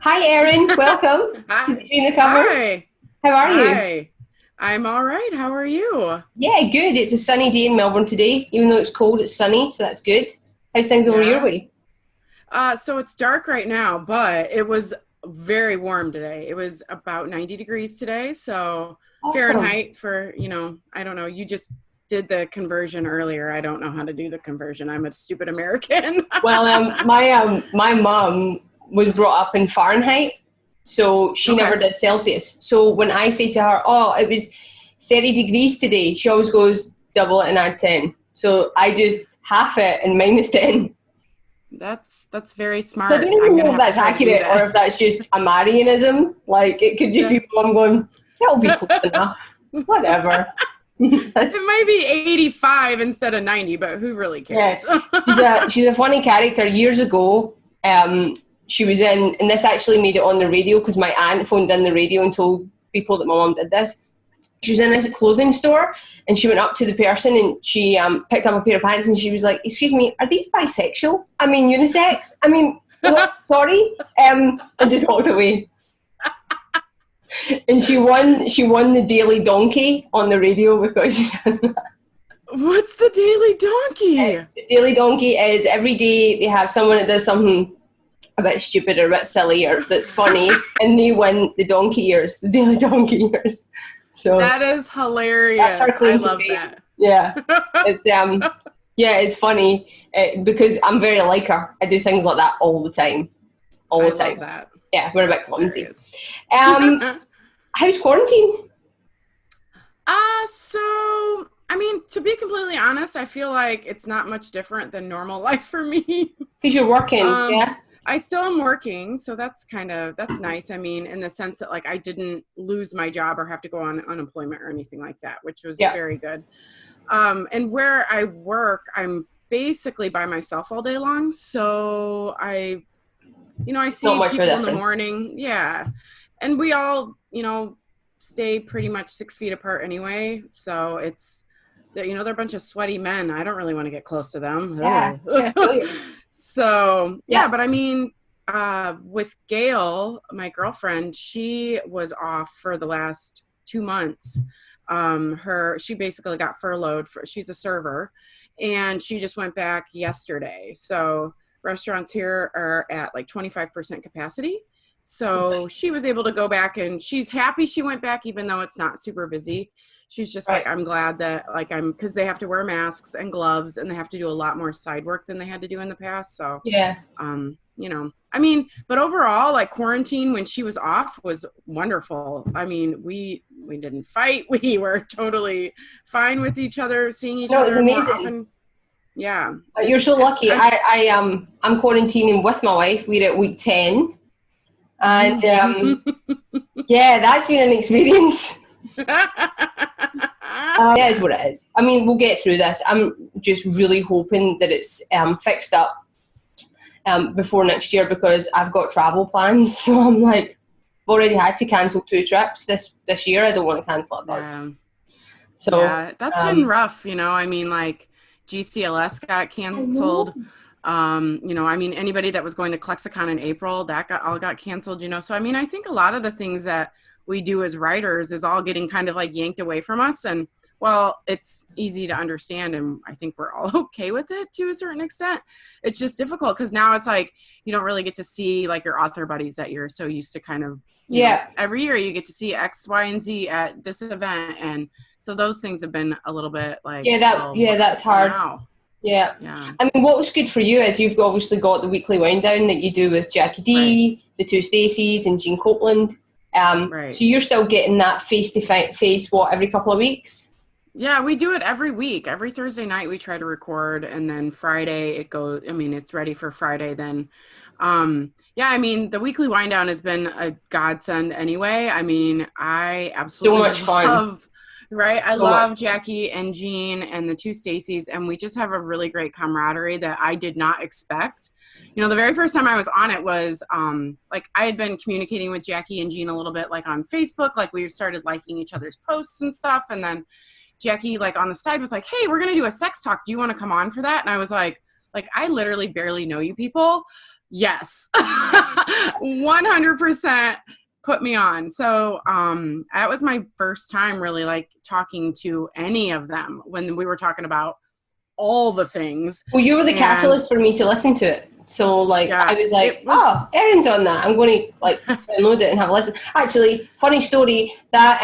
Hi, Erin. Welcome to Hi. Between the Covers. Hi. How are you? Hi. I'm all right. How are you? Yeah, good. It's a sunny day in Melbourne today. Even though it's cold, it's sunny, so that's good. How's things over your Yeah. way? So it's dark right now, but it was very warm today. It was about 90 degrees today. So Awesome. Fahrenheit for, I don't know. You just did the conversion earlier. I don't know how to do the conversion. I'm a stupid American. Well, my mum was brought up in Fahrenheit, so she Okay. never did Celsius. So when I say to her, "Oh, it was 30 degrees today," she always goes double it and add 10. So I just half it and minus 10. That's very So I don't smart. I'm even gonna know if have to that's try to do accurate or that. if that's just a Marianism. Like, it could just Yeah. be mum going, it'll be close enough. Whatever. That's, It might be 85 instead of 90, but who really yeah. cares? She's a funny character. Years ago, she was in, and this actually made it on the radio because my aunt phoned in the radio and told people that my mum did this. She was in this clothing store and she went up to the person and she picked up a pair of pants and she was like, "Excuse me, are these bisexual? I mean, unisex? I mean, what? Sorry," and just walked away. And she won the Daily Donkey on the radio because she done that. What's the Daily Donkey? The Daily Donkey is every day they have someone that does something a bit stupid or a bit silly or that's funny, and they win the donkey years, the Daily Donkey years. So That is that's our hilarious. I claim to love fame. that. Yeah, it's yeah, it's funny because I'm very like her. I do things like that all the time, all I the love time. that. Yeah, we're a bit That's clumsy. hilarious. Um, how's quarantine? So I mean, to be completely honest, I feel like it's not much different than normal life for me. Because you're working, um, yeah, I still am working, so that's nice. I mean, in the sense that like I didn't lose my job or have to go on unemployment or anything like that, which was yeah. very good. And where I work, I'm basically by myself all day long. So I Not see much of a people in the difference. morning. Yeah. And we all, stay pretty much 6 feet apart anyway. So they're a bunch of sweaty men. I don't really want to get close to them. Yeah, yeah, I feel you. So, yeah, Yeah, but I mean, with Gail, my girlfriend, she was off for the last 2 months. She basically got furloughed she's a server and she just went back yesterday. So restaurants here are at like 25% capacity. So she was able to go back and she's happy she went back, even though it's not super busy. She's just right. like, I'm glad that because they have to wear masks and gloves and they have to do a lot more side work than they had to do in the past. So, Yeah. I mean, but overall, like quarantine when she was off was wonderful. I mean, we didn't fight. We were totally fine with each other, seeing each No, it's other more amazing. often. Yeah, You're so it's lucky. I'm quarantining with my wife. We're at week 10, and yeah, that's been an experience. It is what it is. I mean, we'll get through this. I'm just really hoping that it's fixed up before next year because I've got travel plans. So I'm like, I've already had to cancel 2 trips this year. I don't want to cancel a third. Yeah. So Yeah, that's been rough, I mean, like GCLS got I know. canceled. I mean, anybody that was going to Klexicon in April, that got canceled. So I mean, I think a lot of the things that we do as writers is all getting kind of like yanked away from us. And well, it's easy to understand and I think we're all okay with it to a certain extent. It's just difficult because now it's like you don't really get to see like your author buddies that you're so used to kind of, Yeah, every year you get to see X, Y, and Z at this event. And so those things have been a little bit like, well, yeah, what that's hard. now? Yeah. Yeah. I mean, what was good for you is you've obviously got the weekly wind down that you do with Jackie Right. D, the two Stacys, and Jean Copeland. Right. So you're still getting that face to face, every couple of weeks? Yeah, we do it every week. Every Thursday night we try to record and then Friday it's ready for Friday then. Yeah, I mean, the weekly wind down has been a godsend anyway. I mean, I So absolutely much fun. love, right? I So much love fun. Jackie and Jean and the two Stacys, and we just have a really great camaraderie that I did not expect. The very first time I was on it was like I had been communicating with Jackie and Jean a little bit like on Facebook, like we started liking each other's posts and stuff, and then Jackie, like on the side, was like, "Hey, we're gonna do a sex talk. Do you want to come on for that?" And I was like, I literally barely know you people, Yes. 100% put me on. So that was my first time really like talking to any of them when we were talking about all the things. Well, you were the catalyst for me to listen to it. So like, yeah, I was like, oh, Erin's on that. I'm going to like download it and have a listen. Actually, funny story, that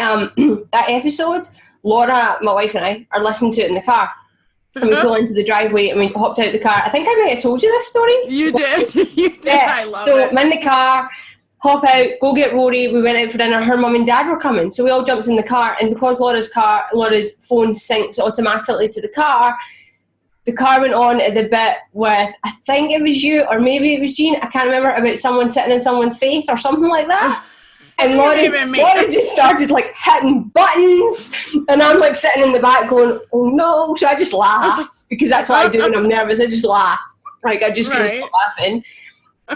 that episode, Laura, my wife and I are listening to it in the car. And we pull into the driveway and we hopped out the car. I think I might have told you this story. You did. You did. Yeah. I love it. So I'm in the car, hop out, go get Rory. We went out for dinner. Her mum and dad were coming. So we all jumped in the car. And because Laura's phone syncs automatically to the car went on at the bit with, I think it was you or maybe it was Jean. I can't remember, about someone sitting in someone's face or something like that. And Laura just started like hitting buttons, and I'm like sitting in the back going, oh no. So I just laughed, because that's what I do when I'm nervous. I just laugh. Like I just couldn't stop laughing.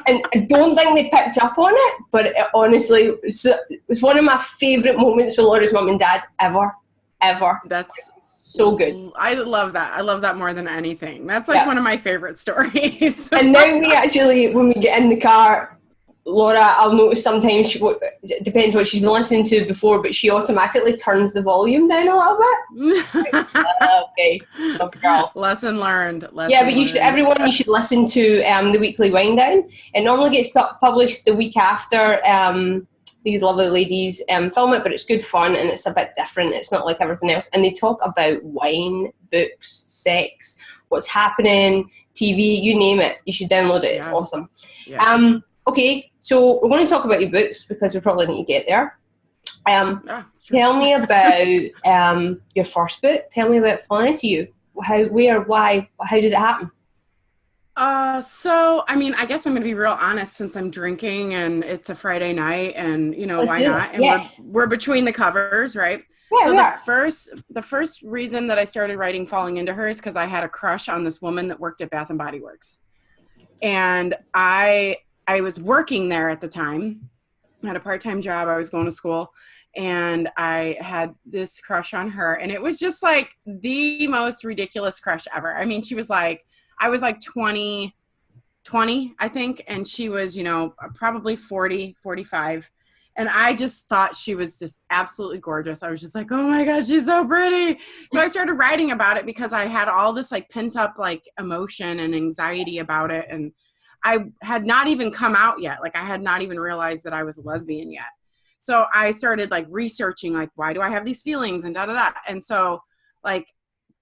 And I don't think they picked up on it, but it honestly was one of my favourite moments with Laura's mum and dad ever. That's so good. I love that. I love that more than anything. That's like one of my favorite stories. And now we actually, when we get in the car, Laura, I'll notice sometimes, it depends what she's been listening to before, but she automatically turns the volume down a little bit. Okay. Girl. Lesson learned. But you should listen to the weekly wind down. It normally gets published the week after these lovely ladies film it, but it's good fun and it's a bit different. It's not like everything else. And they talk about wine, books, sex, what's happening, TV, you name it. You should download it. It's awesome. Yeah. Okay, so we're going to talk about your books because we probably need to get there. Sure. Tell me about your first book. Tell me about Falling Into You. How, where, why, how did it happen? So, I mean, I guess I'm going to be real honest since I'm drinking and it's a Friday night and, you know, why not? And we're between the covers, right? Yeah, so the first reason that I started writing Falling Into Her is because I had a crush on this woman that worked at Bath and Body Works. And I was working there at the time. I had a part-time job. I was going to school and I had this crush on her. And it was just like the most ridiculous crush ever. I mean, she was like, I was like 20, I think. And she was, you know, probably 40, 45. And I just thought she was just absolutely gorgeous. I was just like, oh my God, she's so pretty. So I started writing about it because I had all this like pent up like emotion and anxiety about it. And I had not even come out yet. Like I had not even realized that I was a lesbian yet. So I started like researching, like, why do I have these feelings and da-da-da. And so like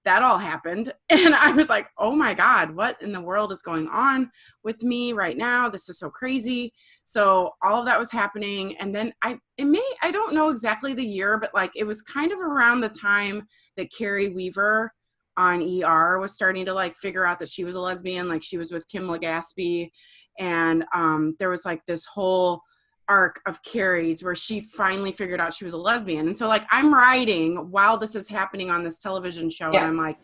that all happened. And I was like, oh my God, what in the world is going on with me right now? This is so crazy. So all of that was happening. And then I don't know exactly the year, but like, it was kind of around the time that Carrie Weaver on ER was starting to like figure out that she was a lesbian. Like she was with Kim Legaspi. And there was like this whole arc of Carrie's where she finally figured out she was a lesbian. And so like I'm writing while this is happening on this television show. And I'm like,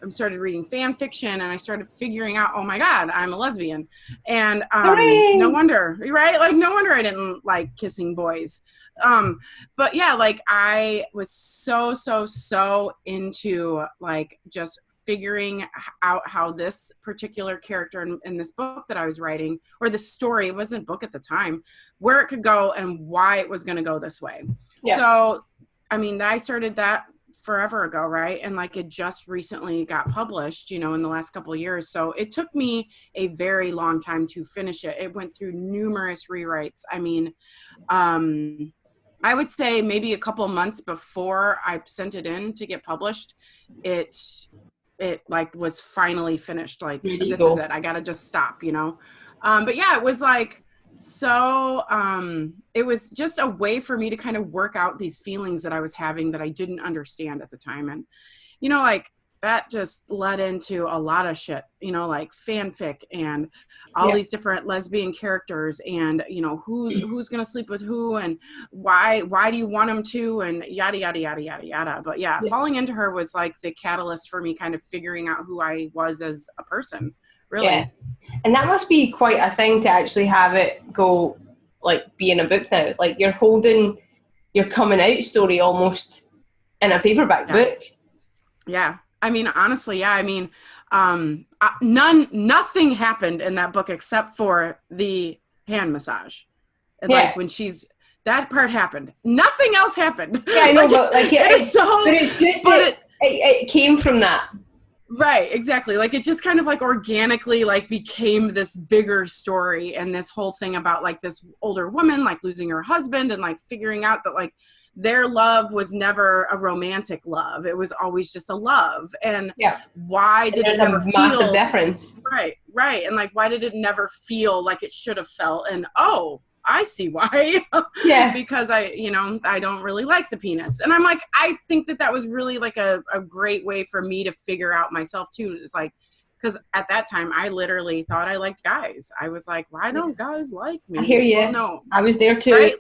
I started reading fan fiction and I started figuring out, oh my God, I'm a lesbian. And no wonder, right? Like no wonder I didn't like kissing boys. But yeah, like I was so into like just figuring out how this particular character in this book that I was writing, or the story, it wasn't a book at the time, where it could go and why it was going to go this way. Yeah. So, I mean, I started that forever ago, right? And like it just recently got published, you know, in the last couple of years. So it took me a very long time to finish it. It went through numerous rewrites. I mean, I would say maybe a couple months before I sent it in to get published, it like was finally finished. Like, this is it. I got to just stop, you know? But yeah, it was like, so it was just a way for me to kind of work out these feelings that I was having that I didn't understand at the time. And, you know, like that just led into a lot of shit, you know, like fanfic and all these different lesbian characters and, you know, who's going to sleep with who and why do you want them to, and yada, yada, yada, yada, yada. But yeah, Falling Into Her was like the catalyst for me kind of figuring out who I was as a person. Really. Yeah. And that must be quite a thing to actually have it go, like, be in a book now. Like, you're holding your coming out story almost in a paperback book. Yeah. I mean, honestly, yeah. I mean, nothing happened in that book except for the hand massage. And like when that part happened, nothing else happened. Yeah, I know, but like but it's good that it came from that. Right, exactly. Like it just kind of like organically like became this bigger story, and this whole thing about like this older woman like losing her husband and like figuring out that like their love was never a romantic love. It was always just a love. And why did it never feel massive difference? Right. And like why did it never feel like it should have felt? And I see why. Because I don't really like the penis. And I'm like, I think that was really like a great way for me to figure out myself too. It's like, because at that time I literally thought I liked guys. I was like, why don't guys like me? I hear you. Well, no, I was there too. Right?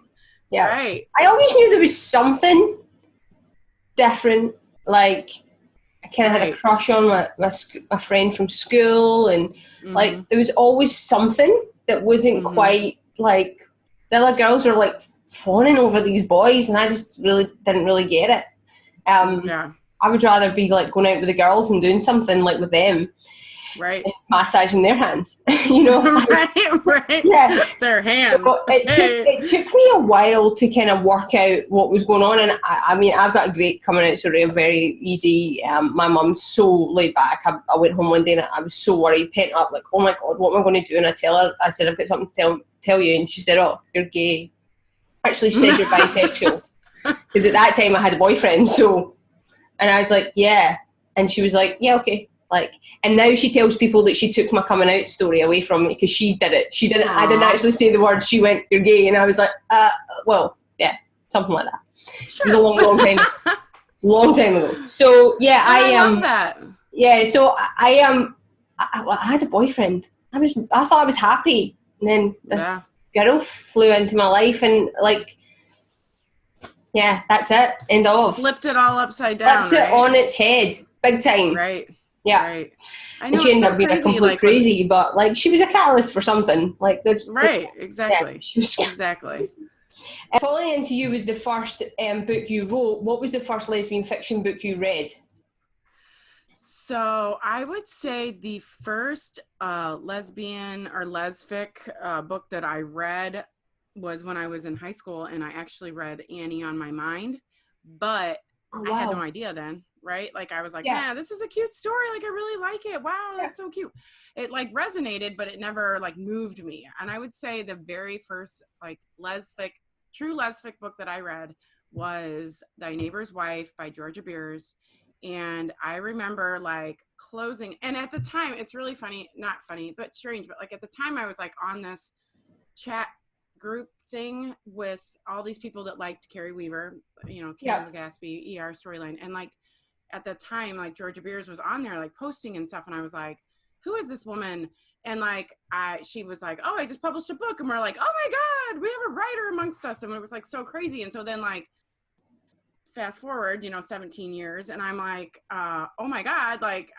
Yeah. Right. I always knew there was something different. Like I kind of had a crush on my friend from school, and like there was always something that wasn't quite like the other girls were like fawning over these boys, and I just didn't really get it. I would rather be like going out with the girls and doing something like with them. Right. And massaging their hands, you know. right. Yeah. Their hands. So it took me a while to kind of work out what was going on, and I mean, I've got a great coming out story. I'm very easy. My mum's so laid back. I went home one day and I was so worried, pent up, like, oh my God, what am I going to do? And I said, I've got something to tell you, and she said, oh, you're gay. Actually, she said you're bisexual, because at that time I had a boyfriend. So, and I was like, yeah, and she was like, yeah, okay. Like, and now she tells people that she took my coming out story away from me because she did it. She didn't. I didn't actually say the word. She went, "You're gay," and I was like, well, yeah, something like that. Sure. It was a long time ago. So yeah, I love that. Yeah, so I had a boyfriend. I thought I was happy, and then this girl flew into my life, and like, yeah, that's it. End of. Flipped it all upside down. Flipped it on its head, big time. Right. Yeah, right. I know, and she ended up being a complete crazy, but like she was a catalyst for something. Like there's exactly. Yeah, exactly. Falling Into You was the first book you wrote. What was the first lesbian fiction book you read? So I would say the first lesbian or lesfic book that I read was when I was in high school, and I actually read Annie on My Mind, but I had no idea then. Right? Like I was like, yeah, this is a cute story. Like I really like it. Wow, that's so cute. It like resonated, but it never like moved me. And I would say the very first like true lesfic book that I read was Thy Neighbor's Wife by Georgia Beers. And I remember like closing, and at the time, it's really funny, not funny, but strange. But like at the time I was like on this chat group thing with all these people that liked Carrie Weaver, you know, Karen Gatsby, ER storyline. And like, at the time, like Georgia Beers was on there, like posting and stuff. And I was like, who is this woman? And like, she was like, oh, I just published a book. And we're like, oh my God, we have a writer amongst us. And it was like so crazy. And so then like, fast forward, 17 years. And I'm like, oh my God, like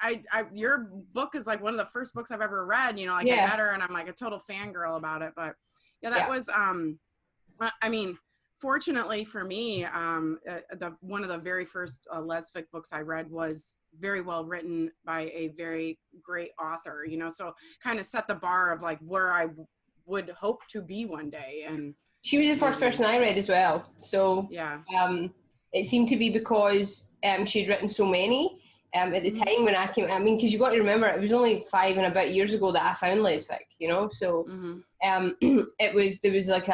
your book is like one of the first books I've ever read, I met her and I'm like a total fangirl about it. But that was, I mean, fortunately for me, one of the very first lesfic books I read was very well written by a very great author, so kind of set the bar of like where I would hope to be one day. And she was the first person I read as well. So it seemed to be because she'd written so many at the time when I came. I mean, because you got to remember, it was only 5 and a bit years ago that I found lesfic, so there was like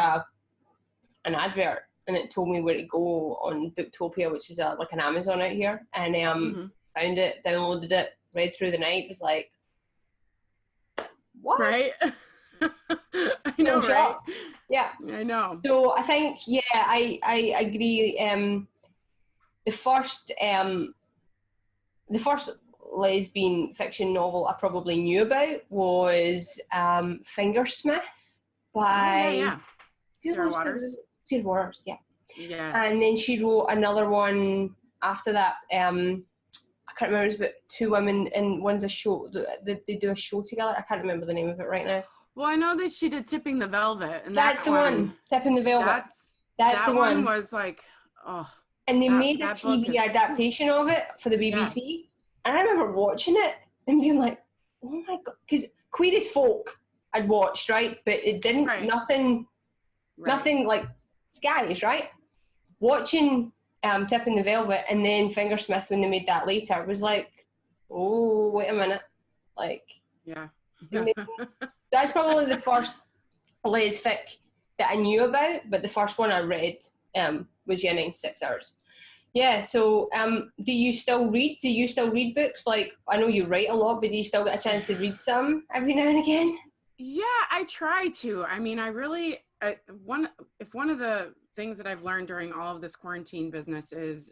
an advert, and it told me where to go on Booktopia, which is like an Amazon out here, and found it, downloaded it, read through the night, was like, what? Right? I know, right? Yeah, I know. So I think, I agree. The first lesbian fiction novel I probably knew about was Fingersmith by Sarah Waters. Sarah Waters, yeah. Yes. And then she wrote another one after that. I can't remember. It's about 2 women, and one's a show. They do a show together. I can't remember the name of it right now. Well, I know that she did Tipping the Velvet, and that's the one. Tipping the Velvet. That's the one. Was like, oh. And they made a TV adaptation of it for the BBC, and I remember watching it and being like, oh my God, because Queer as Folk I'd watched, right? But it didn't, nothing like Skies, right? Watching Tipping the Velvet and then Fingersmith when they made that later was like, oh, wait a minute. Like, yeah. That's probably the first Les fic that I knew about, but the first one I read was Year 96 Hours. Yeah, so do you still read? Do you still read books? Like, I know you write a lot, but do you still get a chance to read some every now and again? Yeah, I try to. I mean, one of the things that I've learned during all of this quarantine business is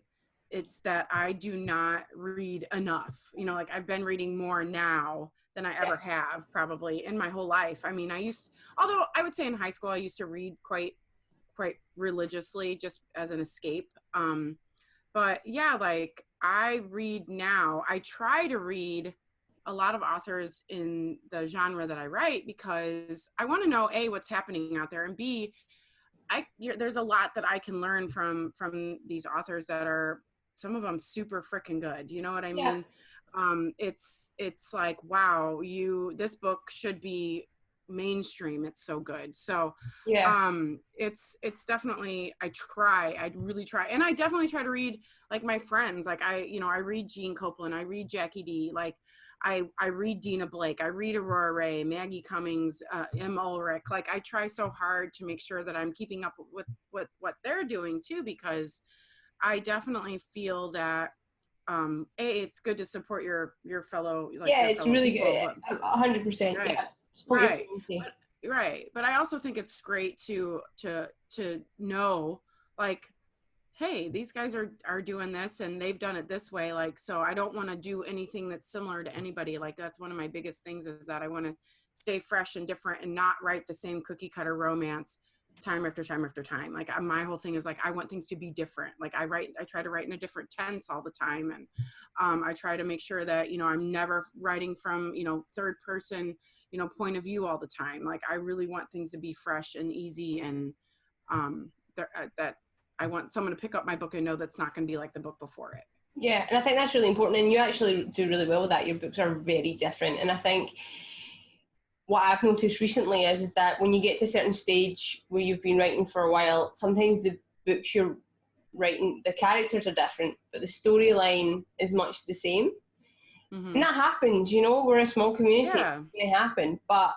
it's that I do not read enough. You know, like I've been reading more now than I ever have probably in my whole life. I mean, although I would say in high school, I used to read quite religiously just as an escape. But yeah, like I read now. I try to read a lot of authors in the genre that I write because I want to know A, what's happening out there, and B, there's a lot that I can learn from these authors that are, some of them super freaking good. You know what I mean? It's like, wow, this book should be mainstream. It's so good. So it's definitely, I really try, and I definitely try to read like my friends. Like I read Jean Copeland, I read Jackie D, like I read Dina Blake, I read Aurora Ray, Maggie Cummings, M. Ulrich. Like I try so hard to make sure that I'm keeping up with what they're doing too, because I definitely feel that it's good to support your fellow, like it's fellow really people, good. 100%. right. Yeah, support right. your community. But I also think it's great to know, like, hey, these guys are doing this and they've done it this way. Like, so I don't want to do anything that's similar to anybody. Like, that's one of my biggest things, is that I want to stay fresh and different and not write the same cookie cutter romance time after time after time. Like my whole thing is like, I want things to be different. Like I try to write in a different tense all the time. And I try to make sure that, I'm never writing from, third person, point of view all the time. Like I really want things to be fresh and easy, and that I want someone to pick up my book and know that's not going to be like the book before it. Yeah, and I think that's really important, and you actually do really well with that. Your books are very different, and I think what I've noticed recently is that when you get to a certain stage where you've been writing for a while, sometimes the books you're writing, the characters are different, but the storyline is much the same. Mm-hmm. And that happens, we're a small community. Yeah. It's going to happen. But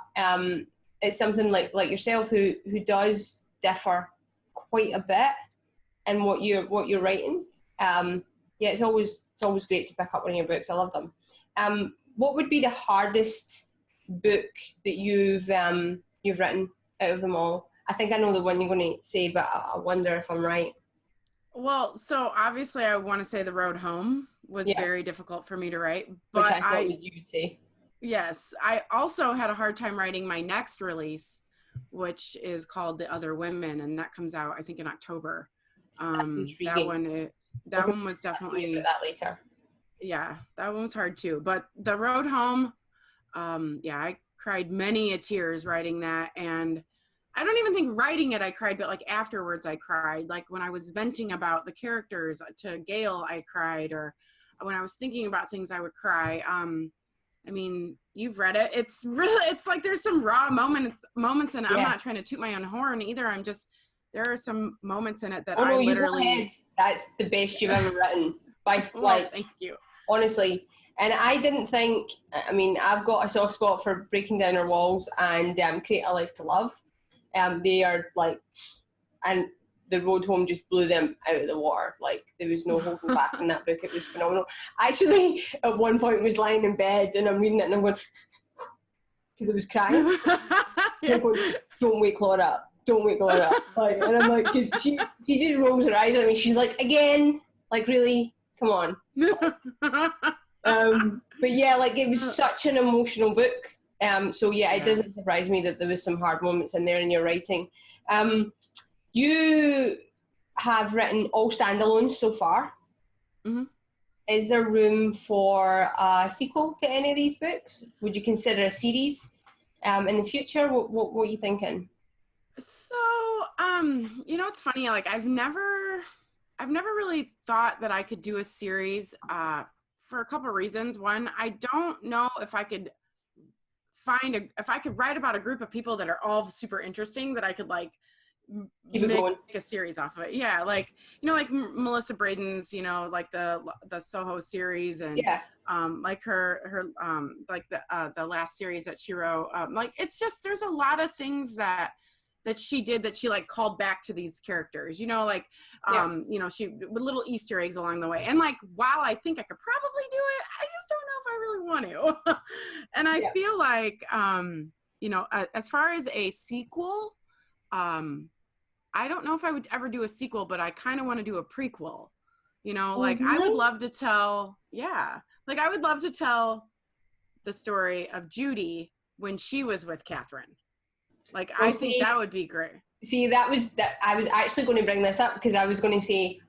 it's something like yourself who does differ quite a bit in what you're writing. It's always great to pick up one of your books. I love them. What would be the hardest book that you've written out of them all? I think I know the one you're going to say, but I wonder if I'm right. Well, so obviously I want to say The Road Home was very difficult for me to write, but which I thought you would say. Yes, I also had a hard time writing my next release, which is called The Other Women, and that comes out I think in October. That one was definitely that later. Yeah, that one was hard too. But The Road Home, I cried many a tears writing that, and I don't even think writing it I cried, but like afterwards I cried. Like when I was venting about the characters to Gail, I cried, or when I was thinking about things I would cry. I mean, you've read it. It's like there's some raw moments in it. I'm not trying to toot my own horn either. There are some moments in it that I literally... That's the best you've ever written. Thank you. Honestly. And I didn't think, I've got a soft spot for Breaking Down Our Walls and Create a Life to Love. They are like, and The Road Home just blew them out of the water. Like there was no holding back in that book. It was phenomenal. Actually, at one point was lying in bed and I'm reading it and I'm going, because I was crying. I'm going, don't wake Laura up. Don't wake Laura up. And I'm like, cause she just rolls her eyes at me. She's like, again? Like really? Come on. But yeah, like it was such an emotional book. It doesn't surprise me that there was some hard moments in there in your writing. You have written all standalones so far. Mm-hmm. Is there room for a sequel to any of these books? Would you consider a series in the future? What are you thinking? So, it's funny. Like I've never really thought that I could do a series for a couple of reasons. One, I don't know if I could if I could write about a group of people that are all super interesting, that I could like keep it going. make a series off of it. Yeah, like, you know, like Melissa Braden's, you know, like the Soho series, and like her like the last series that she wrote. Like, it's just, there's a lot of things that she did that she like called back to these characters, you know, like you know, she with little Easter eggs along the way. And like, while I think I could probably do it, I just don't know if I really want to. And I feel like you know, as far as a sequel, I don't know if I would ever do a sequel, but I kind of want to do a prequel, you know, like I would love to tell, like I would love to tell the story of Judy when she was with Catherine. Like, I think that would be great. See, I was actually going to bring this up, because I was going to say,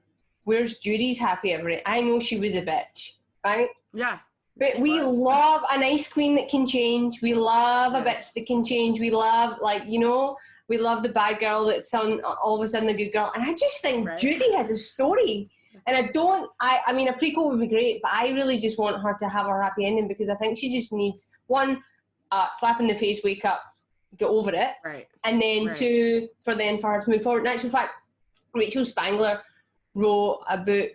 where's Judy's happy ever? I know she was a bitch, right? Yeah. But we love a nice queen that can change. We love a bitch that can change. We love, like, you know, we love the bad girl that's all of a sudden the good girl. And I just think Judy has a story. And I mean, a prequel would be great, but I really just want her to have her happy ending, because I think she just needs, one, slap in the face, wake up, get over it. Right. And then two, for her to move forward. In actual fact, Rachel Spangler wrote a book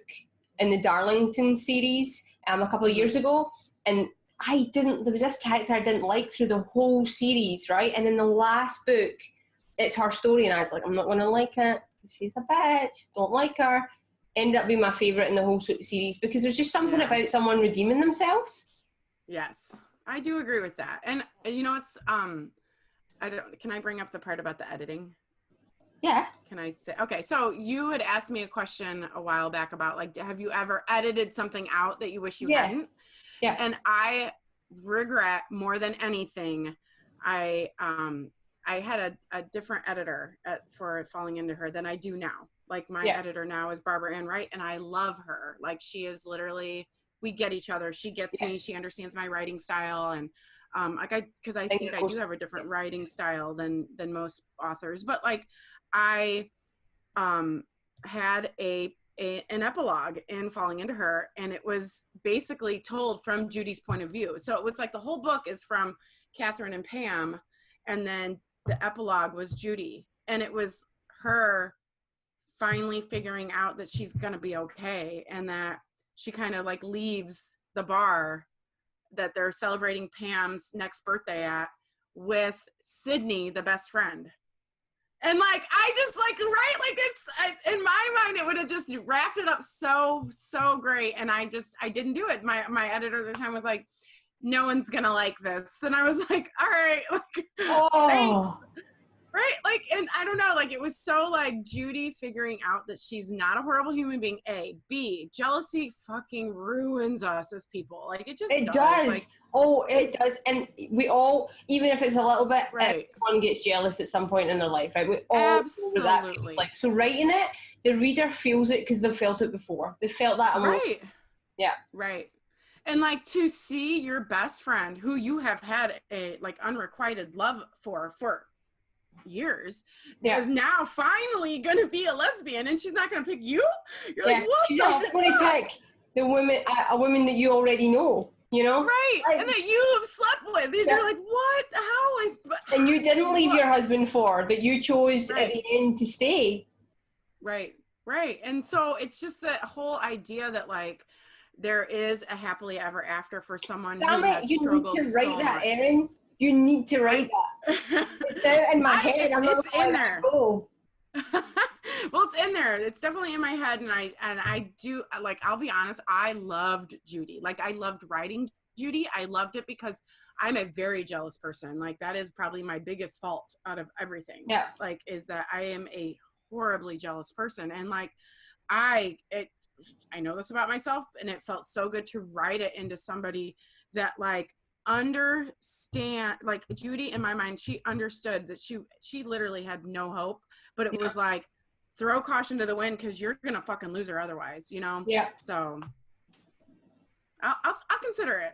in the Darlington series a couple of years ago, and there was this character I didn't like through the whole series, right? And in the last book, it's her story, and I was like, I'm not going to like it. She's a bitch. Don't like her. Ended up being my favourite in the whole series, because there's just something about someone redeeming themselves. Yes, I do agree with that. And you know, it's can I bring up the part about the editing? Yeah. Can I say, okay, so you had asked me a question a while back about, like, have you ever edited something out that you wish you hadn't? Yeah. And I regret more than anything, I had a different editor for Falling Into Her than I do now. Like, my editor now is Barbara Ann Wright, and I love her. Like, she is literally, we get each other. She gets me. She understands my writing style. And because I think I do have a different writing style than most authors. But like, I had an epilogue in Falling Into Her, and it was basically told from Judy's point of view. So it was like the whole book is from Catherine and Pam, and then the epilogue was Judy, and it was her finally figuring out that she's gonna be okay, and that she kind of like leaves the bar that they're celebrating Pam's next birthday at with Sydney, the best friend. And like, I just like, right, like, it's in my mind, it would have just wrapped it up so great. And I didn't do it. My editor at the time was like, no one's gonna like this. And I was like, all right, like, thanks. Right? Like, and I don't know, like, it was so like Judy figuring out that she's not a horrible human being, A. B, jealousy fucking ruins us as people. Like, it does. Like, it does. And we all, even if it's a little bit, everyone gets jealous at some point in their life, right? We all know that feels like. So writing it, the reader feels it because they've felt it before. They felt that emotion. Right. Yeah. Right. And like, to see your best friend, who you have had a like unrequited love for years, is now finally going to be a lesbian, and she's not going to pick you. You're like, what? She's actually going to pick a woman that you already know, you know, right? Like, and that you have slept with, and you're like, what? How? And you didn't leave your husband for, but you chose at the end to stay. Right. And so it's just that whole idea that like there is a happily ever after for someone who has struggled so much. You need to write that, Erin. You need to write that. It's out in my head. It's in there. Well, it's in there. It's definitely in my head. And I do, like, I'll be honest, I loved Judy. Like, I loved writing Judy. I loved it because I'm a very jealous person. Like, that is probably my biggest fault out of everything. Yeah. Like, is that I am a horribly jealous person. And like, I know this about myself, and it felt so good to write it into somebody that like understand, like Judy, in my mind, she understood that she literally had no hope, but it was like, throw caution to the wind because you're gonna fucking lose her otherwise, you know. So I'll consider it.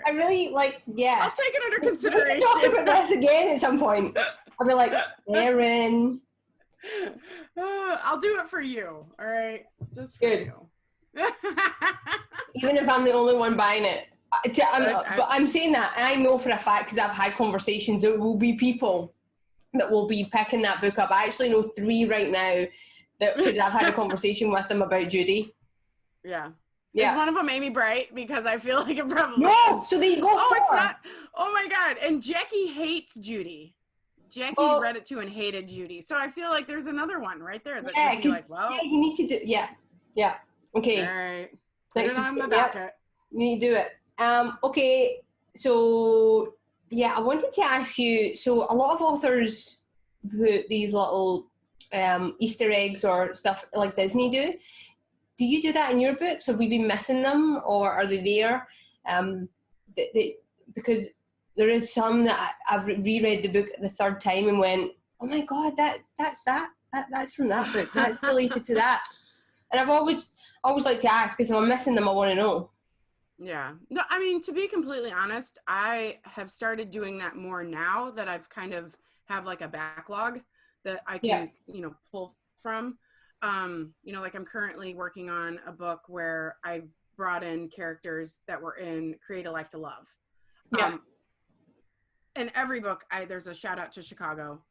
I really like, I'll take it under consideration. We can talk about this again at some point. I'll be like, Erin, I'll do it for you, all right, just for you. Even if I'm the only one buying it, But I'm saying that, and I know for a fact because I've had conversations, there will be people that will be picking that book up. I actually know 3 right now because I've had a conversation with them about Judy. Yeah. Is one of them Amy Bright? Because I feel like it probably is. So there you go. It's not. Oh my God. And Jackie hates Judy. Jackie read it too and hated Judy. So I feel like there's another one right there that would be like, well. Yeah, you need to do, yeah. Okay. All right. Put it on the docket. You need to do it. Okay. So, I wanted to ask you, so a lot of authors put these little Easter eggs or stuff like Disney do. Do you do that in your books? Have we been missing them, or are they there? Because there is some that I've reread the book the 3rd time and went, oh my God, that's from that book. That's related to that. And I've always like to ask, because if I'm missing them, I want to know. Yeah. No, I mean, to be completely honest, I have started doing that more now that I've kind of have like a backlog that I can, pull from. Like I'm currently working on a book where I've brought in characters that were in Create a Life to Love. Yeah. In every book, there's a shout out to Chicago.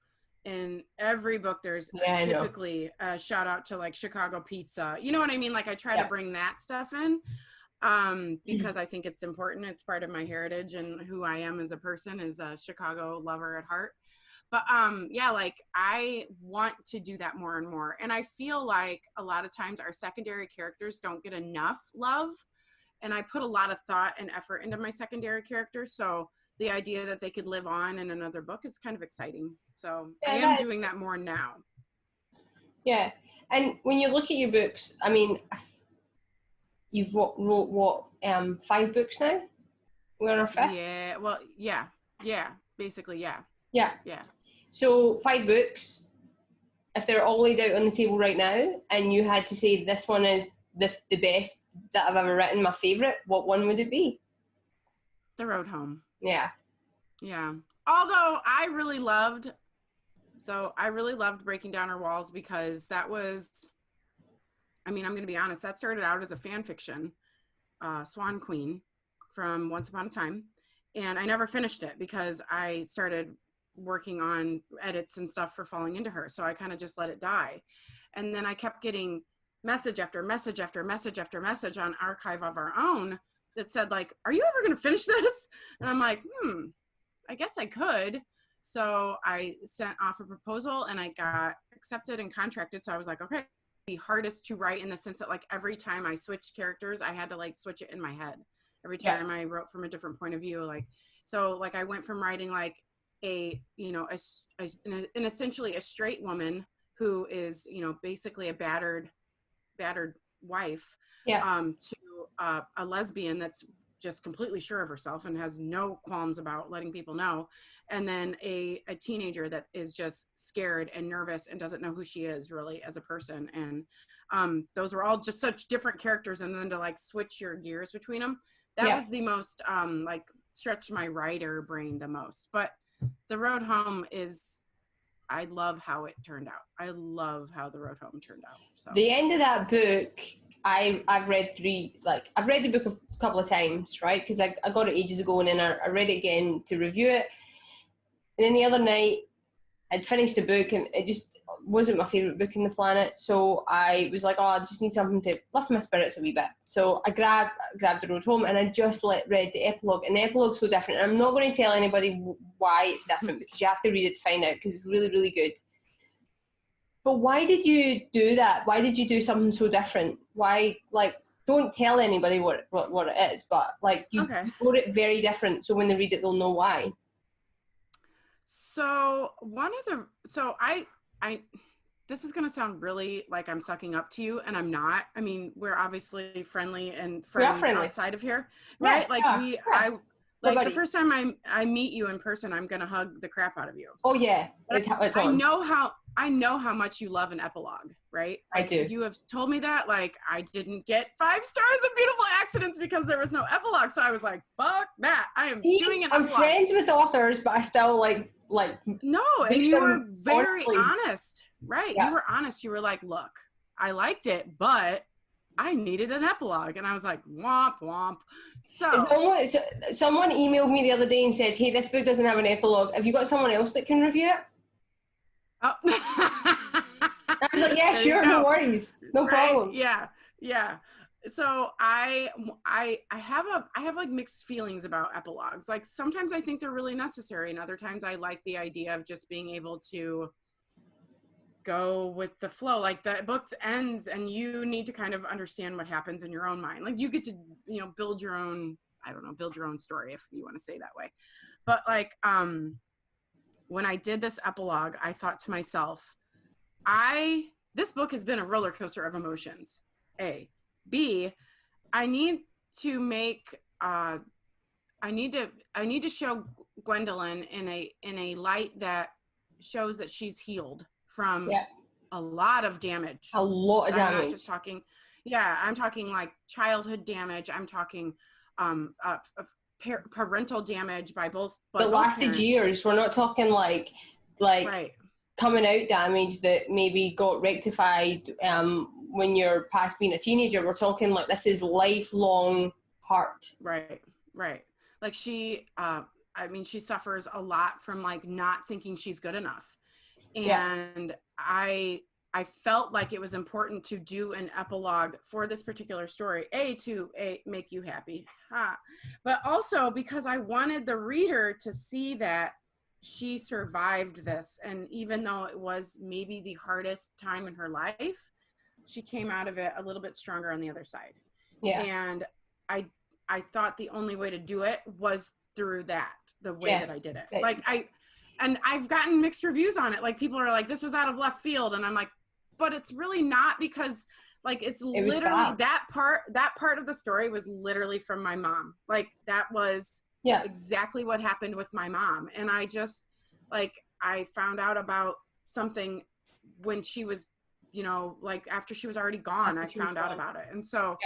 In every book, there's typically a shout out to like Chicago pizza. You know what I mean? Like I try to bring that stuff in because I think it's important. It's part of my heritage and who I am as a person, is a Chicago lover at heart. But like I want to do that more and more. And I feel like a lot of times our secondary characters don't get enough love. And I put a lot of thought and effort into my secondary characters. So the idea that they could live on in another book is kind of exciting. So I am doing that more now. Yeah. And when you look at your books, I mean, you've wrote what, 5 books now? We're on our 5th? Yeah. Well, yeah. Basically, yeah. Yeah. So 5 books, if they're all laid out on the table right now, and you had to say this one is the best that I've ever written, my favourite, what one would it be? The Road Home. Yeah. Although I really loved Breaking Down Our Walls, because that was, I mean, I'm going to be honest, that started out as a fan fiction, Swan Queen from Once Upon a Time. And I never finished it because I started working on edits and stuff for Falling Into Her. So I kind of just let it die. And then I kept getting message after message after message after message on Archive of Our Own that said like, are you ever going to finish this? And I'm like, I guess I could. So I sent off a proposal and I got accepted and contracted. So I was like, okay, the hardest to write in the sense that like every time I switched characters, I had to like switch it in my head. Every time I wrote from a different point of view, like, so like I went from writing like an essentially a straight woman who is, basically a battered wife, to a lesbian that's just completely sure of herself and has no qualms about letting people know. And then a teenager that is just scared and nervous and doesn't know who she is really as a person. And those were all just such different characters. And then to like switch your gears between them, that was the most, like stretched my writer brain the most. But The Road Home is, I love how it turned out. I love how The Road Home turned out. So the end of that book, I've read I've read the book a couple of times, right? Because I got it ages ago, and then I read it again to review it. And then the other night, I'd finished the book, and it just wasn't my favourite book on the planet. So I was like, I just need something to lift my spirits a wee bit. So I grabbed The Road Home, and I just read the epilogue. And the epilogue's so different. And I'm not going to tell anybody why it's different, because you have to read it to find out, because it's really, really good. But why did you do that? Why did you do something so different? Why, don't tell anybody what it is, but you wrote it very different, so when they read it, they'll know why. So I this is going to sound really like I'm sucking up to you, and I'm not. I mean, we're obviously friendly and friends outside of here, right? The first time I meet you in person, I'm going to hug the crap out of you. Oh yeah. I know how much you love an epilogue, right? I do. You have told me that. Like, I didn't get 5 stars of Beautiful Accidents because there was no epilogue. So I was like, fuck that. I am doing an epilogue. I'm friends with authors, but I still like. No, and you were very honest, right? Yeah. You were honest. You were like, look, I liked it, but I needed an epilogue. And I was like, womp, womp. So It's almost, someone emailed me the other day and said, hey, this book doesn't have an epilogue. Have you got someone else that can review it? oh. I was like, yeah, sure, no worries. No problem. Yeah. So I have like mixed feelings about epilogues. Like sometimes I think they're really necessary, and other times I like the idea of just being able to go with the flow. Like the book ends and you need to kind of understand what happens in your own mind. Like you get to, build your own, build your own story, if you want to say that way. But like, when I did this epilogue, I thought to myself, this book has been a roller coaster of emotions. A. B, I need to make, I need to show Gwendolyn in a light that shows that she's healed from a lot of damage. A lot of damage. I'm not just talking, I'm talking like childhood damage. I'm talking parental damage by both. That lasted parents. Years. We're not talking like right. Coming out damage that maybe got rectified when you're past being a teenager. We're talking like this is lifelong hurt. Right. Like she suffers a lot from like not thinking she's good enough. And I felt like it was important to do an epilogue for this particular story, to make you happy, but also because I wanted the reader to see that she survived this. And even though it was maybe the hardest time in her life, she came out of it a little bit stronger on the other side. Yeah. And I thought the only way to do it was through the way that I did it. Like I've gotten mixed reviews on it. Like people are like, this was out of left field. And I'm like, but it's really not, because like, it literally that part of the story was literally from my mom. Like that was exactly what happened with my mom. And I just I found out about something when she was, like after she was already gone, I found out about it. And so,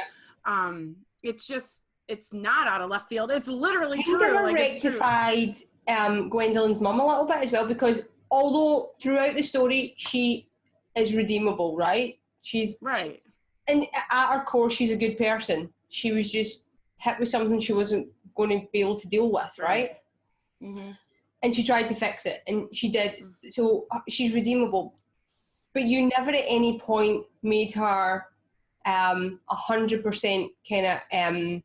it's not out of left field. It's literally true. Like rectified Gwendolyn's mum a little bit as well, because although throughout the story she is redeemable, right? She's right, and at her core she's a good person. She was just hit with something she wasn't going to be able to deal with, right? Mm-hmm. And she tried to fix it, and she did. Mm-hmm. So she's redeemable, but you never at any point made her 100% kind of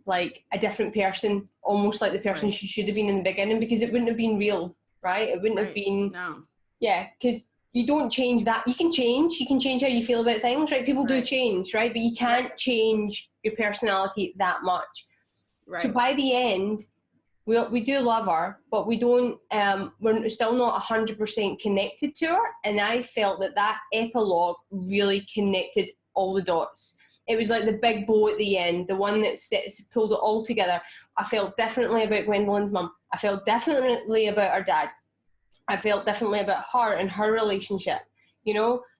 like a different person, almost like the person she should have been in the beginning, because it wouldn't have been real, right? It wouldn't have been, because you don't change that. You can change how you feel about things, right? People do change, right? But you can't change your personality that much. Right. So by the end, we do love her, but we don't, we're still not 100% connected to her. And I felt that epilogue really connected all the dots. It was like the big bow at the end, the one that pulled it all together. I felt differently about Gwendolyn's mum. I felt differently about her dad. I felt differently about her and her relationship.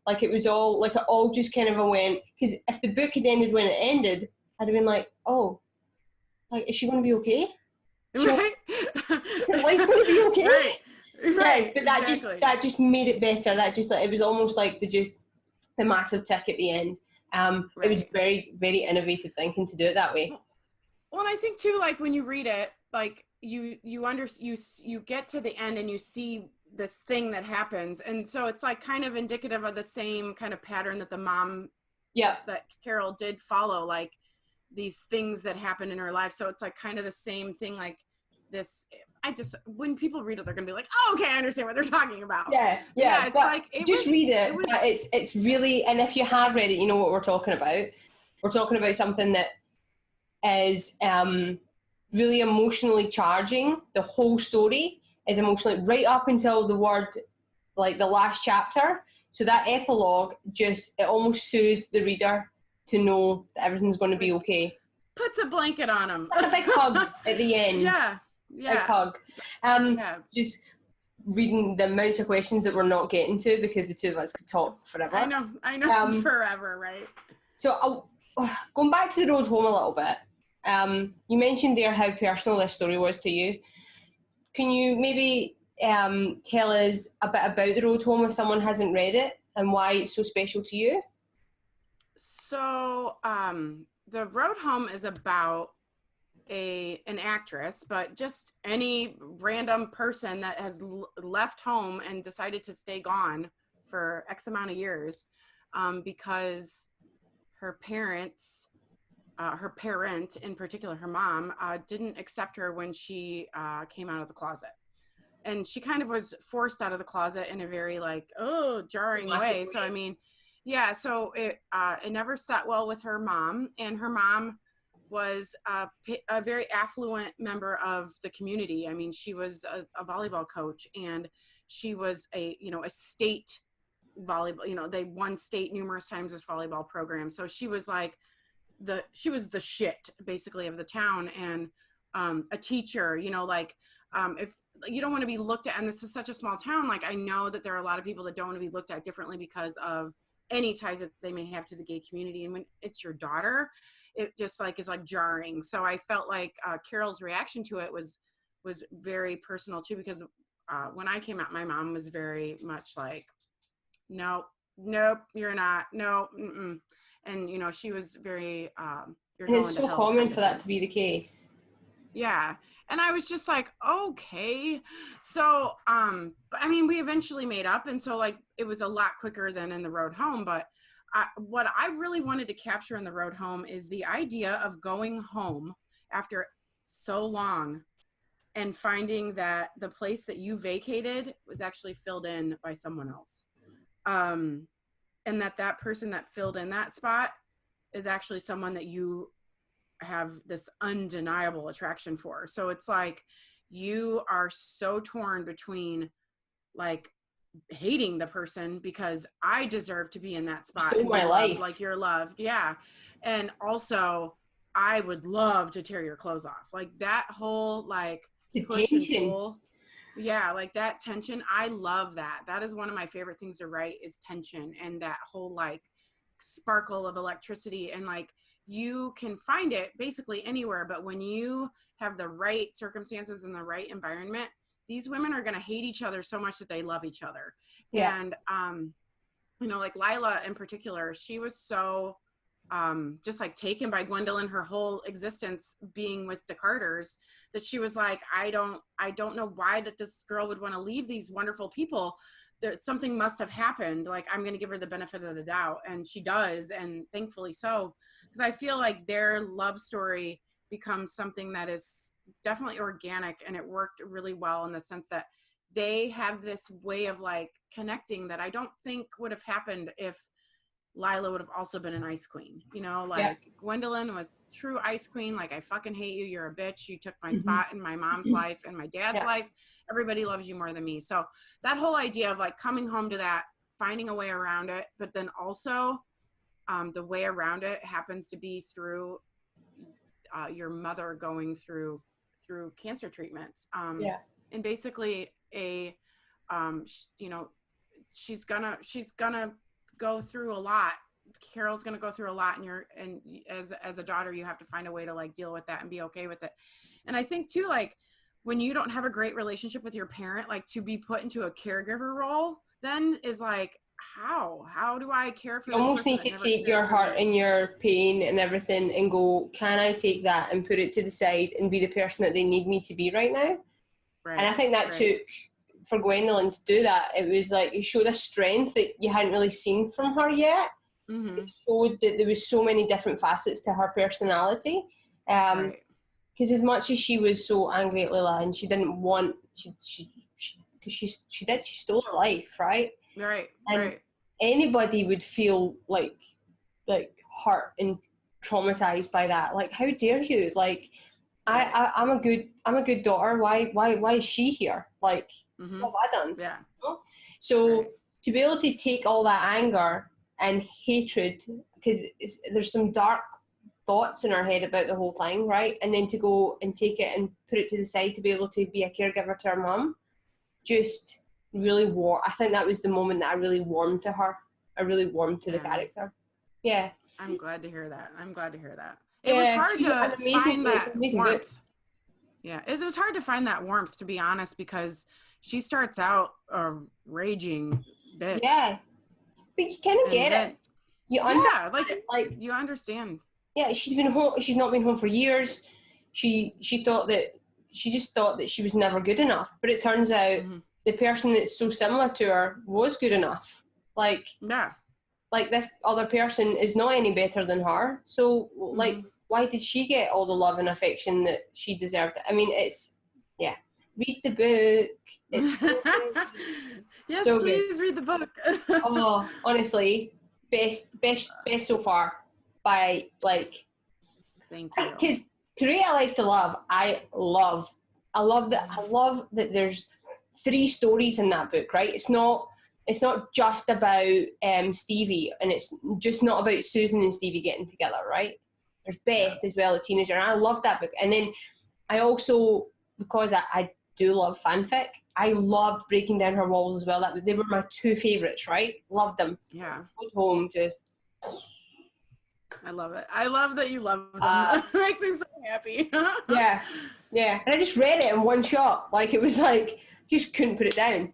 Like it was all, like it all just kind of went, because if the book had ended when it ended, I'd have been like, oh, like, is she going to be okay? Right. Is life going to be okay? Right. But that just made it better. That just, it was almost like the massive tick at the end. It was very, very innovative thinking to do it that way. Well, and I think too, like when you read it, like you get to the end and you see this thing that happens, and so it's like kind of indicative of the same kind of pattern that the mom, that Carol did follow, like these things that happen in her life. So it's like kind of the same thing, like this. When people read it, they're gonna be like, oh, okay, I understand what they're talking about. It's like read it. It's really, and if you have read it, you know what we're talking about. We're talking about something that is really emotionally charging. The whole story is emotionally, right up until the word, like the last chapter. So that epilogue it almost soothes the reader to know that everything's going to be okay. Puts a blanket on them. That's a big hug at the end. Big hug. Just reading the amounts of questions that we're not getting to, because the two of us could talk forever. I know, forever, right? So going back to the road home a little bit, you mentioned there how personal this story was to you. Can you maybe tell us a bit about the road home if someone hasn't read it and why it's so special to you? So the Road Home is about an actress, but just any random person that has left home and decided to stay gone for X amount of years because her parents, her parent in particular, her mom, didn't accept her when she came out of the closet. And she kind of was forced out of the closet in a very like, jarring way. So, I mean, yeah, so it never sat well with her mom, and her mom was a very affluent member of the community. I mean, she was a volleyball coach, and she was a state volleyball, they won state numerous times as volleyball program. So she was like she was the shit basically of the town, and a teacher, if you don't want to be looked at, and this is such a small town, like I know that there are a lot of people that don't want to be looked at differently because of any ties that they may have to the gay community. And when it's your daughter, it just like is like jarring. So I felt like Carol's reaction to it was very personal too, because when I came out, my mom was very much like, nope, you're not, no, mm-mm. And she was very you're going it's so common for that to be the case. Yeah. And I was just like, okay. So, I mean, we eventually made up. And so like, it was a lot quicker than in the Road Home. But what I really wanted to capture in the Road Home is the idea of going home after so long and finding that the place that you vacated was actually filled in by someone else. And that person that filled in that spot is actually someone that you have this undeniable attraction for. So it's like you are so torn between like hating the person because I deserve to be in that spot in my life, like you're loved. Yeah. And also I would love to tear your clothes off. Like that whole like push and pull. Yeah, like that tension. I love that. That is one of my favorite things to write is tension and that whole like sparkle of electricity. And like you can find it basically anywhere, but when you have the right circumstances and the right environment, these women are going to hate each other so much that they love each other. Yeah. And like Lila in particular, she was so just like taken by Gwendolyn, her whole existence being with the Carters, that she was like, I don't know why that this girl would want to leave these wonderful people. Something must have happened. Like, I'm going to give her the benefit of the doubt. And she does. And thankfully so, because I feel like their love story becomes something that is definitely organic, and it worked really well in the sense that they have this way of like connecting that I don't think would have happened if Lila would have also been an ice queen, Gwendolyn was true ice queen. Like, I fucking hate you. You're a bitch. You took my spot in my mom's life and my dad's life. Everybody loves you more than me. So that whole idea of like coming home to that, finding a way around it, but then also the way around it happens to be through your mother going through cancer treatments. And basically she's gonna go through a lot. Carol's going to go through a lot, and as a daughter, you have to find a way to like deal with that and be okay with it. And I think too, like when you don't have a great relationship with your parent, like to be put into a caregiver role then is like, how do I care for you this almost need to take your heart and your pain and everything and go, can I take that and put it to the side and be the person that they need me to be right now? Right. And I think that took for Gwendolyn to do that. It was like it showed a strength that you hadn't really seen from her yet. It showed that there was so many different facets to her personality. Because as much as she was so angry at Lila and she didn't want, she stole her life, right? And anybody would feel like hurt and traumatized by that. Like, how dare you? Like, I'm a good daughter. Why is she here? Like, what have I done? Yeah. So to be able to take all that anger and hatred, because there's some dark thoughts in our head about the whole thing, right? And then to go and take it and put it to the side to be able to be a caregiver to her mum, just really I think that was the moment that I really warmed to her. I really warmed to the character. Yeah. I'm glad to hear that. It was hard to find that warmth. Yeah, it was hard to find that warmth, to be honest, because she starts out a raging bitch. Yeah, but you kind of get it. You like you understand. Yeah, she's been home. She's not been home for years. She just thought that she was never good enough. But it turns out the person that's so similar to her was good enough. Like this other person is not any better than her. So like, why did she get all the love and affection that she deserved? I mean, read the book. It's yes, so please good. read the book. Oh, honestly, best so far. By like, thank you. Because Create a Life to Love, I love that there's 3 stories in that book, right? It's not just about Stevie, and it's just not about Susan and Stevie getting together, right? There's Beth as well, a teenager, and I love that book. And then I also, because I do love fanfic, I loved Breaking Down Her Walls as well. They were my 2 favourites, right? Loved them. Yeah. Go home, just... I love it. I love that you love them. It makes me so happy. Yeah. And I just read it in one shot. Like, it was like, just couldn't put it down.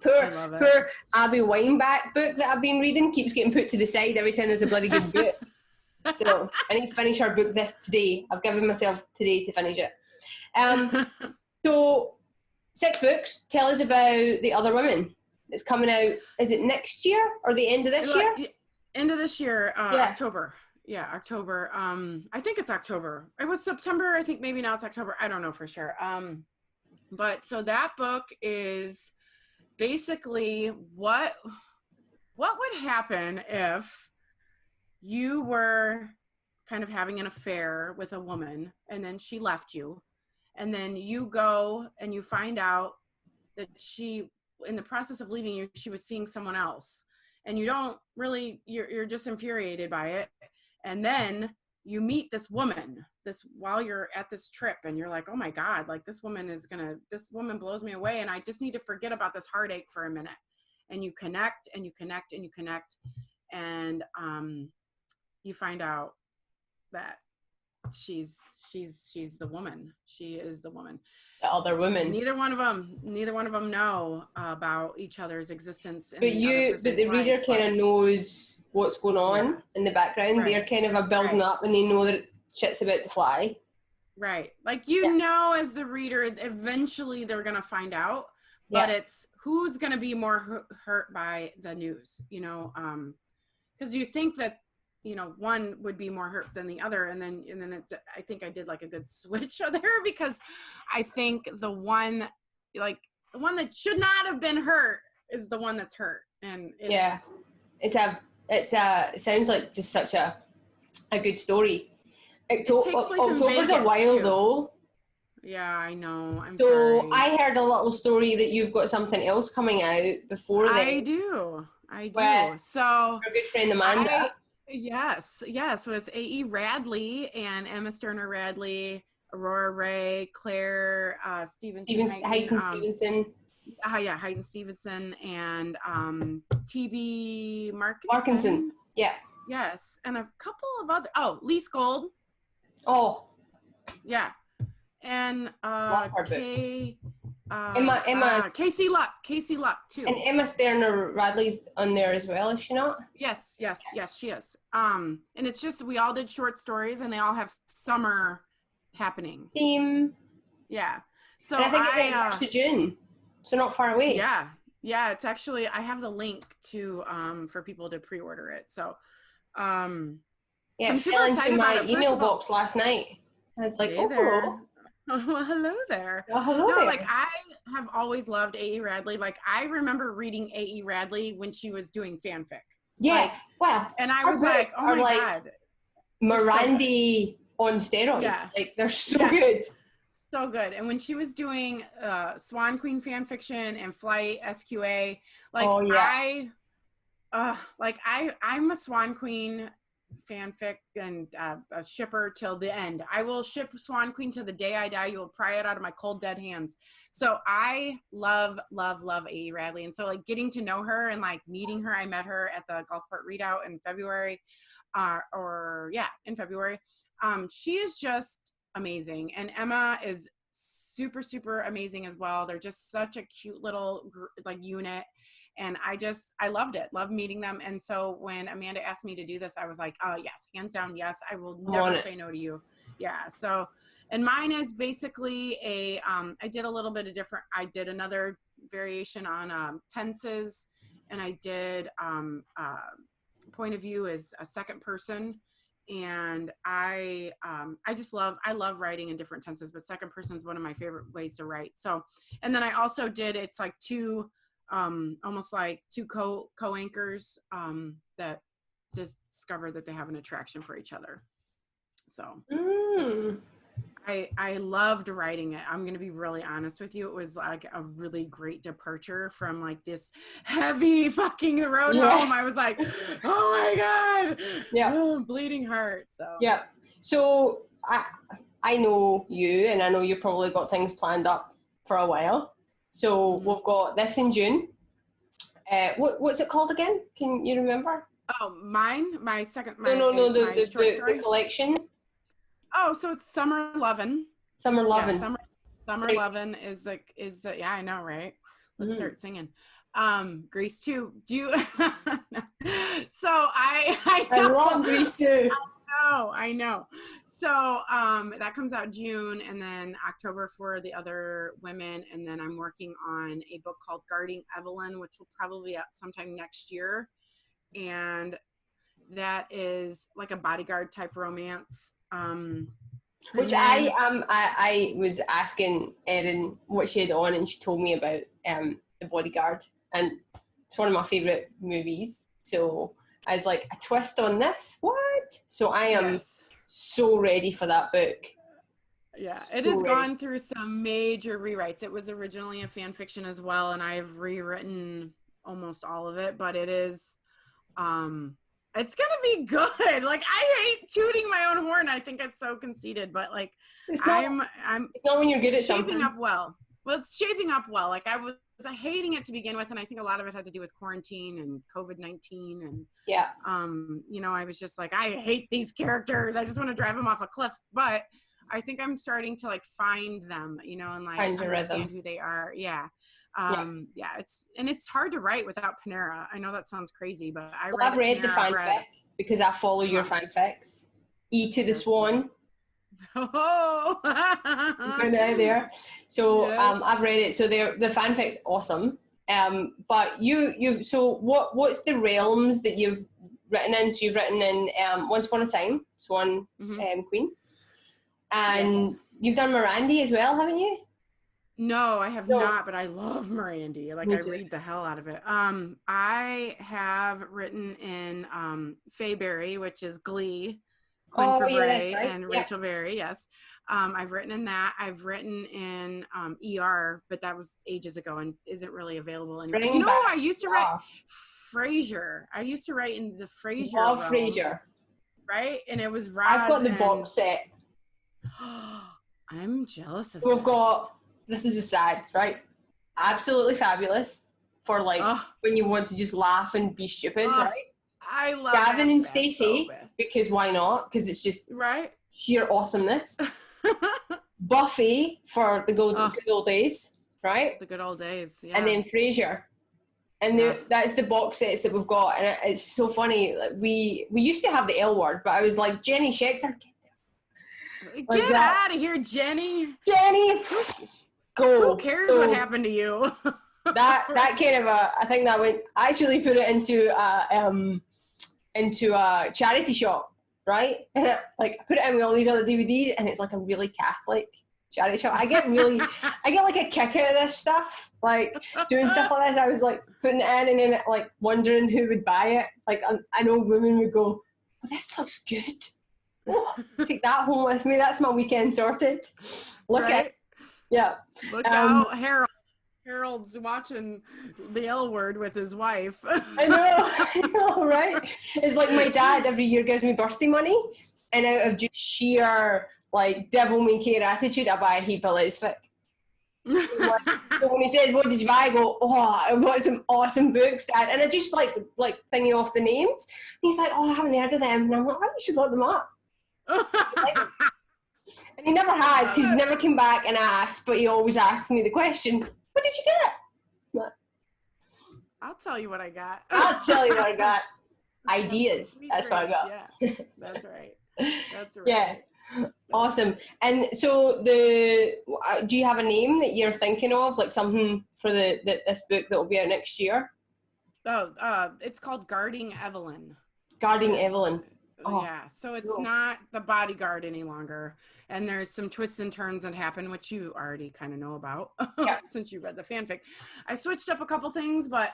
Poor Abby Weinbach book that I've been reading keeps getting put to the side every time there's a bloody good book. So I need to finish our book today. I've given myself today to finish it. So 6 books. Tell us about The Other Women. It's coming out, is it next year or the end of this year? End of this year, October. Yeah, October. I think it's October. It was September. I think maybe now it's October. I don't know for sure. But so that book is basically what would happen if you were kind of having an affair with a woman and then she left you, and then you go and you find out that she, in the process of leaving you, she was seeing someone else, and you don't really, you're just infuriated by it. And then you meet this woman while you're at this trip, and you're like, oh my God, like this woman blows me away, and I just need to forget about this heartache for a minute. And you connect and you connect and you connect, and you find out that she's the woman. She is the woman. The other woman. Neither one of them know about each other's existence. But the reader kind of knows what's going on in the background. Right. They're kind of building up, and they know that shit's about to fly. Right. Like, you know, as the reader, eventually they're going to find out, but it's who's going to be more hurt by the news, you know? Because you think that, you know, one would be more hurt than the other. And then I think I did like a good switch there, because I think the one that should not have been hurt is the one that's hurt. And it sounds like just such a good story. October's a while though. Yeah, I know. I'm sorry. So I heard a little story that you've got something else coming out before then. I do. So our good friend Amanda. Yes, with A.E. Radley and Emma Sterner Radley, Aurora Ray, Claire Stevenson, Hayden Stevenson. Hayden Stevenson, and T.B. Markinson. Yeah. Yes, and a couple of other. Oh, Lise Gold. Oh. Yeah, and Emma Casey Luck too. And Emma Sterner Radley's on there as well, is she not? Yes, she is. And it's just, we all did short stories, and they all have summer happening theme. Yeah. So and I think it's 1st of June, so not far away. Yeah. It's actually, I have the link to for people to pre-order it. So I'm super excited about it. Email box last night. I was like, hey there. Well, hello there. Well, hello there. Like, I have always loved A.E. Radley. Like, I remember reading A.E. Radley when she was doing fanfic. Yeah, and I was like, oh my God. Mirandy on steroids. Yeah. Like, they're so good. So good. And when she was doing Swan Queen fan fiction and Flight SQA, like, I'm a Swan Queen fanfic and a shipper till the end. I will ship Swan Queen to the day I die. You will pry it out of my cold dead hands. So I love A.E. Radley, and so like getting to know her and like meeting her, I met her at the Gulfport Readout in February, in February. She is just amazing, and Emma is super, super amazing as well. They're just such a cute little like unit. And I loved it. Loved meeting them. And so when Amanda asked me to do this, I was like, oh yes, hands down. Yes. I will never say no to you. Yeah. So, and mine is basically I did a little bit of different, I did another variation on tenses, and I did point of view as a second person. And I love writing in different tenses, but second person is one of my favorite ways to write. So, and then I also did, it's like two, almost like two co-anchors that just discover that they have an attraction for each other. So I loved writing it. I'm going to be really honest with you. It was like a really great departure from like this heavy fucking road home. I was like, oh my God. Yeah. Oh, bleeding heart. So, yeah. So I know you, and I know you've probably got things planned up for a while. So we've got this in June. What's it called again? Can you remember? Oh, my second, the collection. Oh, so it's Summer Lovin. Summer Lovin. Yeah, Summer Lovin is the yeah, I know, right? Let's start singing. Grease 2. Do you So I love Grease 2. I know. So that comes out June, and then October for the other women, and then I'm working on a book called Guarding Evelyn, which will probably be out sometime next year. And that is like a bodyguard type romance. Which I was asking Erin what she had on, and she told me about the Bodyguard, and it's one of my favourite movies. So I was like, a twist on this? What? So I am so ready for that book. Yeah, it has gone through some major rewrites. It was originally a fan fiction as well, and I've rewritten almost all of it, but it is it's gonna be good. Like, I hate tooting my own horn. I think it's so conceited, but like it's not when you're good at something. Shaping up well. Well, it's shaping up well. Like, I was hating it to begin with, and I think a lot of it had to do with quarantine and COVID-19, and you know, I was just like, I hate these characters. I just want to drive them off a cliff. But I think I'm starting to like find them, you know, and like understand who they are. Yeah. It's hard to write without Panera. I know that sounds crazy, but I've read the fanfic because I follow your fanfics. E to the Swan. Oh, right there. So I've read it. So the fanfic's awesome. But so what's the realms that you've written in? So you've written in Once Upon a Time, Swan Queen, and you've done Miranda as well, haven't you? No, I have not, but I love Miranda. Like, I read the hell out of it. I have written in Faye Berry, which is Glee, Quinn Fabray and Rachel Berry. Yes. I've written in that. I've written in ER, but that was ages ago and isn't really available anymore. You know, I used to write Frasier. I used to write in the Frasier. Love Frasier. Right? And it was Roz. I've got the box set. I'm jealous of We've got... This is a sad, right? Absolutely fabulous for like when you want to just laugh and be stupid, right? I love Gavin and Stacey, because why not? Because it's just sheer awesomeness. Buffy for the good old days, right? The good old days, yeah. And then Frasier. And that's the box sets that we've got. And it's so funny. Like, we used to have the L Word, but I was like, Jenny Schechter, get out of here, Jenny. Jenny! Go. Who cares what happened to you? that kind of I think that went. I actually put it into a charity shop, right? And I put it in with all these other DVDs, and it's like a really Catholic charity shop. I get like a kick out of this stuff, like doing stuff like this. I was like putting it in, and then like wondering who would buy it. Like an old woman would go, "Oh, this looks good. Oh, take that home with me. That's my weekend sorted." Look at. Yeah. Look out, Harold's watching the L Word with his wife. I know, right? It's like my dad every year gives me birthday money, and out of just sheer like devil may care attitude, I buy a heap of Lesfic. So when he says, "What did you buy?" I go, "Oh, I bought some awesome books, Dad," and I just like thingy off the names. And he's like, "Oh, I haven't heard of them," and I'm like, "Oh, you should look them up." And he never has, because he's never came back and asked, but he always asks me the question, what did you get? I'll tell you what I got. I'll tell you what I got. Ideas. That's what I got. Yeah, that's right. That's right. Yeah. Awesome. And so do you have a name that you're thinking of, like something for this book that will be out next year? Oh, it's called Guarding Evelyn. Guarding Evelyn. Oh, yeah, so it's not the Bodyguard any longer, and there's some twists and turns that happen, which you already kind of know about since you read the fanfic. I switched up a couple things, but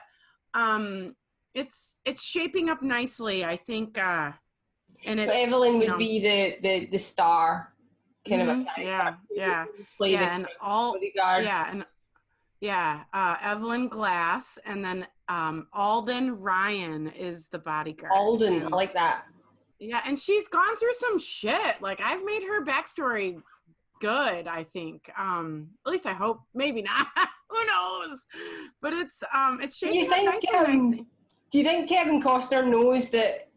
it's shaping up nicely, I think. And so Evelyn would be the star, kind of a character. And all Bodyguard. Evelyn Glass, and then Alden Ryan is the Bodyguard. Alden, I like that. Yeah, and she's gone through some shit. Like, I've made her backstory good, I think. At least I hope. Maybe not. Who knows? But it's shaping up nicely. Do you think Kevin Costner knows that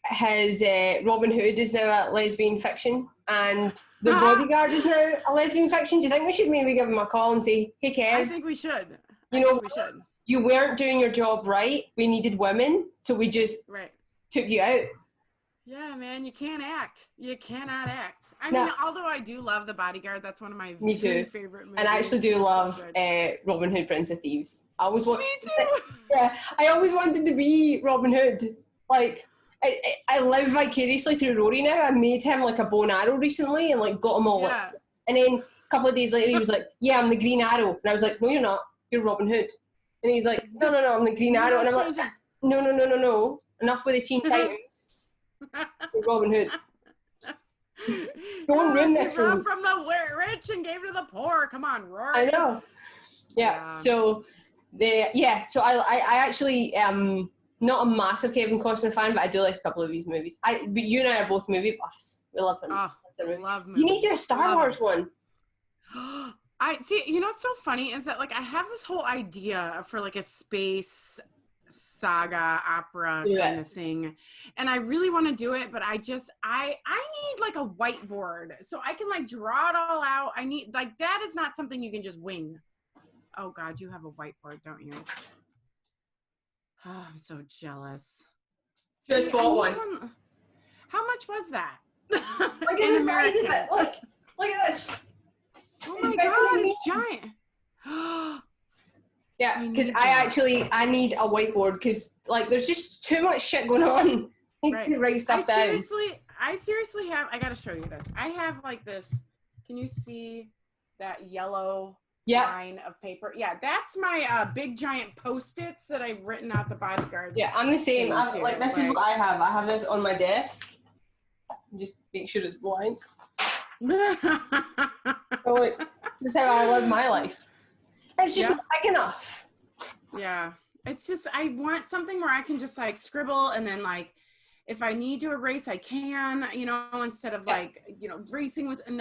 his Robin Hood is now a lesbian fiction and the Bodyguard is now a lesbian fiction? Do you think we should maybe give him a call and say, hey, Kev? I think we should. You weren't doing your job right. We needed women, so we just took you out. Yeah, man, you can't act. You cannot act. I mean, although I do love The Bodyguard, that's one of my favorite movies. And I actually do love Robin Hood, Prince of Thieves. I always Me too. I always wanted to be Robin Hood. Like, I live vicariously through Rory now. I made him like a bow and arrow recently and like got him all up. And then a couple of days later he was like, yeah, I'm the Green Arrow. And I was like, no, you're not. You're Robin Hood. And he's like, no, I'm the Green Arrow. And I'm like, no. Enough with the Teen Titans. So Robin Hood. Don't ruin this for me. From the rich and gave to the poor. Come on, Rory. I know. Yeah. So so I actually not a massive Kevin Costner fan, but I do like a couple of his movies. But you and I are both movie buffs. We love them. Oh, love movies. You need to do a Star Wars one. I see. You know what's so funny is that like I have this whole idea for like a space saga opera kind of thing, and I really want to do it, but I need like a whiteboard so I can like draw it all out. I need like that is not something you can just wing. Oh God, you have a whiteboard, don't you? Oh, I'm so jealous. Just bought one. How much was that? Look at the size of it. Look at this. Oh my God, it's giant. Yeah, because I need a whiteboard because like there's just too much shit going on. I need to write stuff down. I seriously have. I gotta show you this. I have like this. Can you see that yellow line of paper? Yeah, that's my big giant Post-its that I've written out the Bodyguard. Yeah, I'm the same. This is what I have. I have this on my desk. Just make sure it's blank. So this is how I live my life. It's just not big enough. Yeah. It's just, I want something where I can just like scribble and then like, if I need to erase, I can, instead of like, racing with, I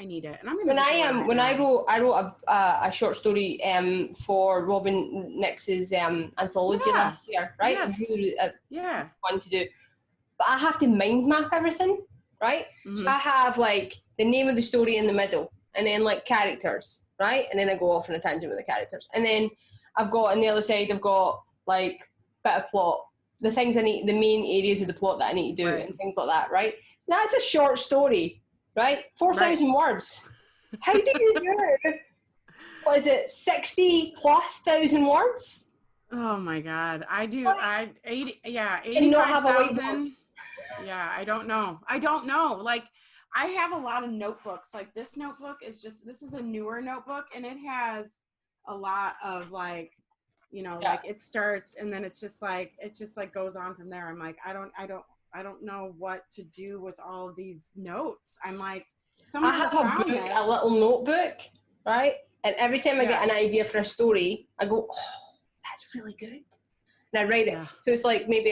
need it. And I'm going to I wrote a short story for Robin Nix's anthology last year, right? Yes. It was really fun to do. But I have to mind map everything, right? Mm-hmm. So I have like the name of the story in the middle and then like characters. Right, and then I go off on a tangent with the characters, and then I've got on the other side I've got like bit of plot, the things I need, the main areas of the plot that I need to do, and things like that. Right, that's a short story, right? 4,000 words. How do you do? What is it? 60,000+ words? Oh my God, I do. What? 85,000. Yeah, I don't know. Like. I have a lot of notebooks. Like this notebook is this is a newer notebook and it has a lot of like, like it starts and then it just goes on from there. I'm like, I don't know what to do with all of these notes. I'm like, I have a little notebook, right? And every time I get an idea for a story, I go, oh, that's really good. And I write it. So it's like maybe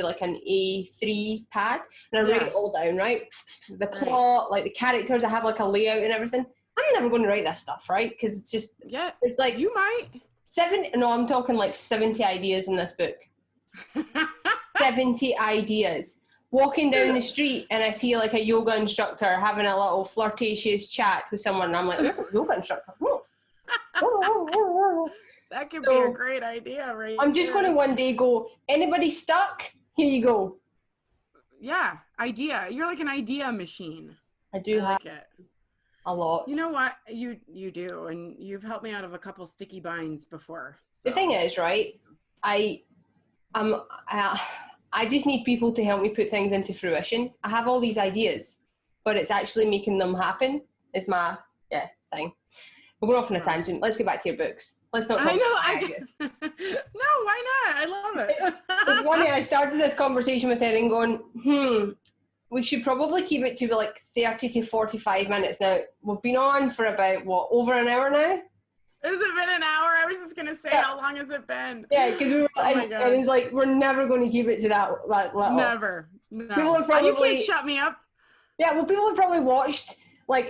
like an A3 pad, and I write it all down, right? The plot, like the characters, I have like a layout and everything. I'm never going to write this stuff, right? Because it's just, it's like... You might. I'm talking like 70 ideas in this book. 70 ideas. walking down the street and I see like a yoga instructor having a little flirtatious chat with someone, and I'm like, oh, yoga instructor. That could be a great idea, right? I'm just going to one day go, anybody stuck? Here you go. Yeah, idea. You're like an idea machine. I do like it. A lot. You know what? You do, and you've helped me out of a couple sticky binds before. So. The thing is, right, I just need people to help me put things into fruition. I have all these ideas, but it's actually making them happen is my thing. We're going off on a tangent. Let's get back to your books. Let's not talk about ideas. No, why not? I love it. It's funny, I started this conversation with Erin going, we should probably keep it to like 30 to 45 minutes now. We've been on for about, over an hour now? Has it been an hour? I was just going to say, how long has it been? Yeah, because we were, and it's like, we're never going to keep it to that little. Never. No. People have probably, you can't shut me up. Yeah, well, people have probably watched,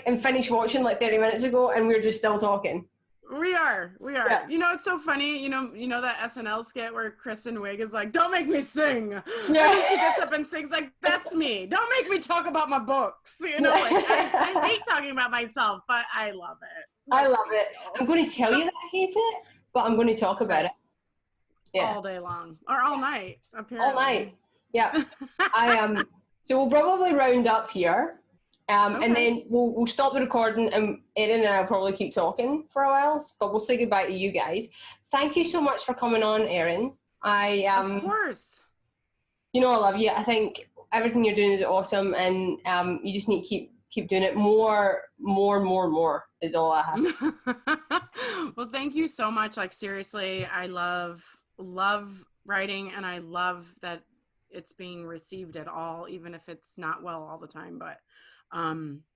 and finished watching 30 minutes ago, and we're just still talking. We are. Yeah. You know, it's so funny. You know that SNL skit where Kristen Wiig is like, "Don't make me sing." Yeah. And then she gets up and sings like, "That's me. Don't make me talk about my books." You know, I hate talking about myself, but I love it. I love it. I'm going to tell you that I hate it, but I'm going to talk about it. Yeah. All day long or all night. Apparently. All night. Yeah. So we'll probably round up here. And then we'll stop the recording, and Erin and I'll probably keep talking for a while, but we'll say goodbye to you guys. Thank you so much for coming on, Erin. Of course. You know I love you. I think everything you're doing is awesome, and you just need to keep doing it more is all I have. Well, thank you so much. Like, seriously, I love writing, and I love that it's being received at all, even if it's not well all the time, but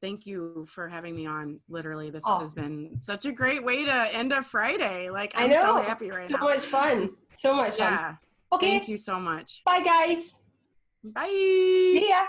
thank you for having me on. Literally, this has been such a great way to end a Friday. Like, I'm so happy right now. So much fun. So much fun. Yeah. Okay. Thank you so much. Bye, guys. Bye. See ya.